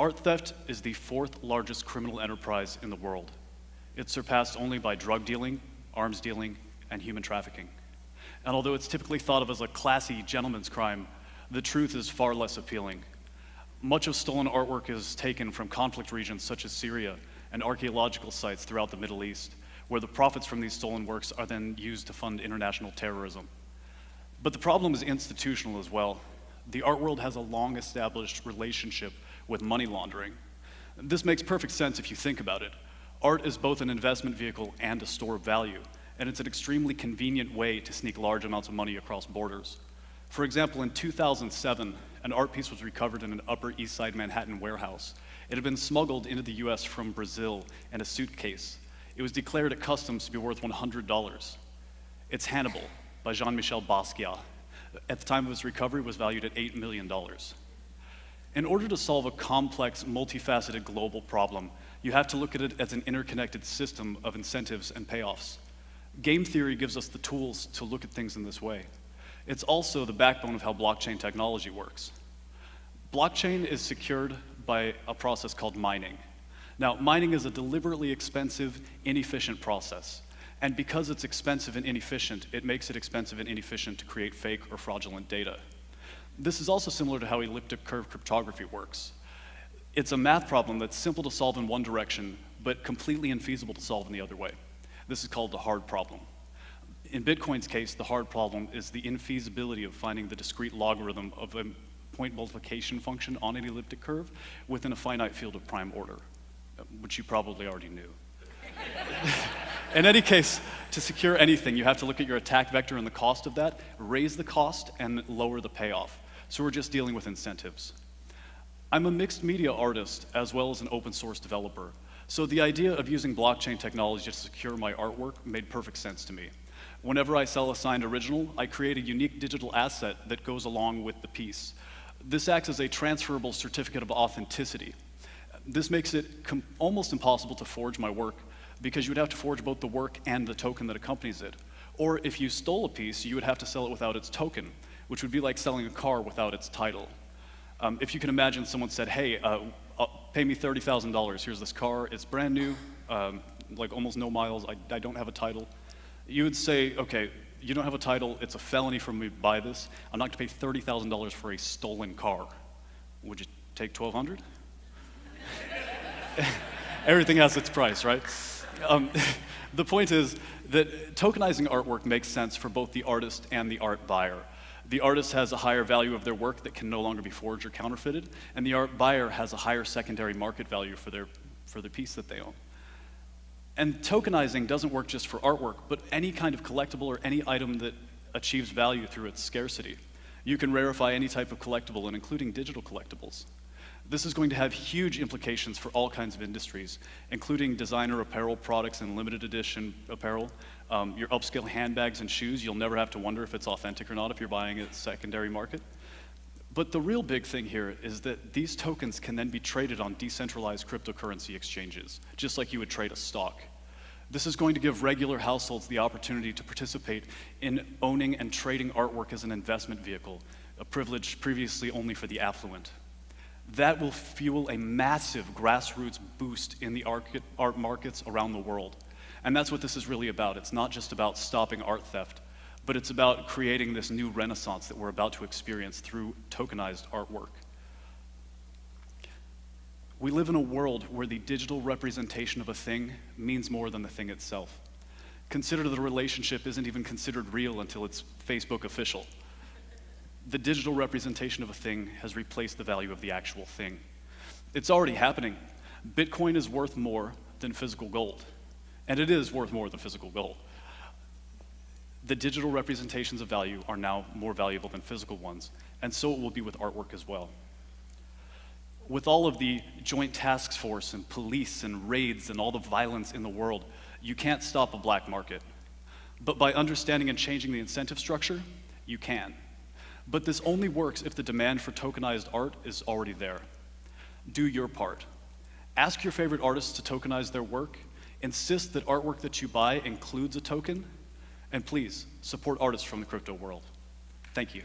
art theft is the fourth largest criminal enterprise in the world. It's surpassed only by drug dealing, arms dealing, and human trafficking. And although it's typically thought of as a classy gentleman's crime, the truth is far less appealing. Much of stolen artwork is taken from conflict regions such as Syria and archaeological sites throughout the Middle East, where the profits from these stolen works are then used to fund international terrorism. But the problem is institutional as well. The art world has a long-established relationship with money laundering. This makes perfect sense if you think about it. Art is both an investment vehicle and a store of value, and it's an extremely convenient way to sneak large amounts of money across borders. For example, in 2007, an art piece was recovered in an Upper East Side Manhattan warehouse. It had been smuggled into the US from Brazil in a suitcase. It was declared at customs to be worth $100. It's Hannibal by Jean-Michel Basquiat. At the time of its recovery, it was valued at $8 million. In order to solve a complex, multifaceted global problem, you have to look at it as an interconnected system of incentives and payoffs. Game theory gives us the tools to look at things in this way. It's also the backbone of how blockchain technology works. Blockchain is secured by a process called mining. Now, mining is a deliberately expensive, inefficient process. And because it's expensive and inefficient, it makes it expensive and inefficient to create fake or fraudulent data. This is also similar to how elliptic curve cryptography works. It's a math problem that's simple to solve in one direction, but completely infeasible to solve in the other way. This is called the hard problem. In Bitcoin's case, the hard problem is the infeasibility of finding the discrete logarithm of a point multiplication function on an elliptic curve within a finite field of prime order, which you probably already knew. In any case, to secure anything, you have to look at your attack vector and the cost of that, raise the cost, and lower the payoff. So we're just dealing with incentives. I'm a mixed media artist as well as an open source developer. So the idea of using blockchain technology to secure my artwork made perfect sense to me. Whenever I sell a signed original, I create a unique digital asset that goes along with the piece. This acts as a transferable certificate of authenticity. This makes it almost impossible to forge my work because you would have to forge both the work and the token that accompanies it. Or if you stole a piece, you would have to sell it without its token, which would be like selling a car without its title. If you can imagine someone said, hey, pay me $30,000, here's this car, it's brand new, like almost no miles, I don't have a title. You would say, okay, you don't have a title, it's a felony for me to buy this, I'm not gonna pay $30,000 for a stolen car. Would you take $1,200? Everything has its price, right? The point is that tokenizing artwork makes sense for both the artist and the art buyer. The artist has a higher value of their work that can no longer be forged or counterfeited, and the art buyer has a higher secondary market value for the piece that they own. And tokenizing doesn't work just for artwork, but any kind of collectible or any item that achieves value through its scarcity. You can rarefy any type of collectible, and including digital collectibles. This is going to have huge implications for all kinds of industries, including designer apparel products and limited edition apparel. Your upscale handbags and shoes, you'll never have to wonder if it's authentic or not if you're buying it at secondary market. But the real big thing here is that these tokens can then be traded on decentralized cryptocurrency exchanges, just like you would trade a stock. This is going to give regular households the opportunity to participate in owning and trading artwork as an investment vehicle, a privilege previously only for the affluent. That will fuel a massive grassroots boost in the art markets around the world. And that's what this is really about. It's not just about stopping art theft, but it's about creating this new renaissance that we're about to experience through tokenized artwork. We live in a world where the digital representation of a thing means more than the thing itself. Consider the relationship isn't even considered real until it's Facebook official. The digital representation of a thing has replaced the value of the actual thing. It's already happening. Bitcoin is worth more than physical gold, and it is worth more than physical gold. The digital representations of value are now more valuable than physical ones, and so it will be with artwork as well. With all of the joint task force and police and raids and all the violence in the world, you can't stop a black market. But by understanding and changing the incentive structure, you can. But this only works if the demand for tokenized art is already there. Do your part. Ask your favorite artists to tokenize their work, insist that artwork that you buy includes a token, and please, support artists from the crypto world. Thank you.